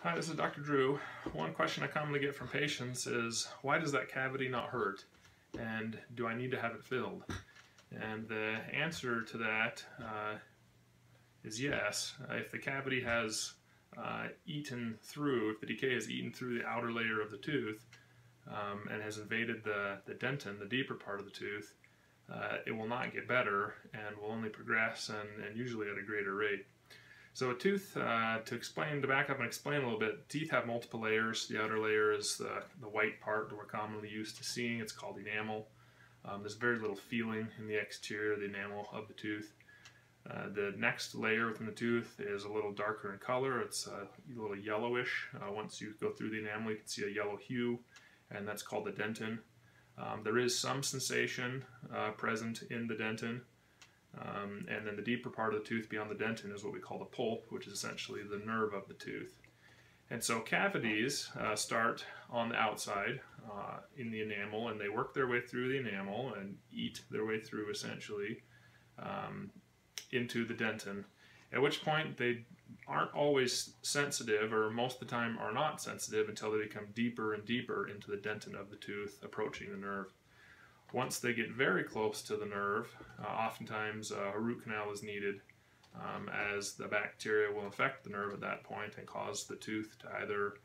Hi, this is Dr. Drew. One question I commonly get from patients is, why does that cavity not hurt? And do I need to have it filled? And the answer to that is yes. If the cavity has eaten through, if the decay has eaten through the outer layer of the tooth and has invaded the dentin, the deeper part of the tooth, it will not get better and will only progress and usually at a greater rate. So a tooth, to back up and explain a little bit, teeth have multiple layers. The outer layer is the white part that we're commonly used to seeing. It's called enamel. There's very little feeling in the exterior of the enamel of the tooth. The next layer within the tooth is a little darker in color. It's a little yellowish. Once you go through the enamel, you can see a yellow hue, and that's called the dentin. There is some sensation present in the dentin. And then the deeper part of the tooth beyond the dentin is what we call the pulp, which is essentially the nerve of the tooth. And so cavities start on the outside in the enamel, and they work their way through the enamel and eat their way through essentially into the dentin, at which point they aren't always sensitive, or most of the time are not sensitive, until they become deeper and deeper into the dentin of the tooth, approaching the nerve. Once they get very close to the nerve, oftentimes a root canal is needed, as the bacteria will infect the nerve at that point and cause the tooth to either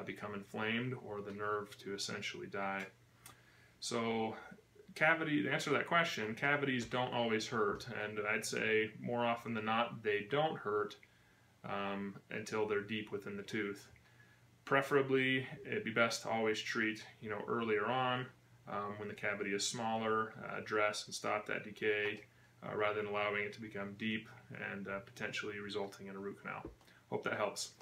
become inflamed or the nerve to essentially die. So to answer that question, cavities don't always hurt, and I'd say more often than not they don't hurt until they're deep within the tooth. Preferably, it'd be best to always treat earlier on, when the cavity is smaller, address and stop that decay rather than allowing it to become deep and potentially resulting in a root canal. Hope that helps.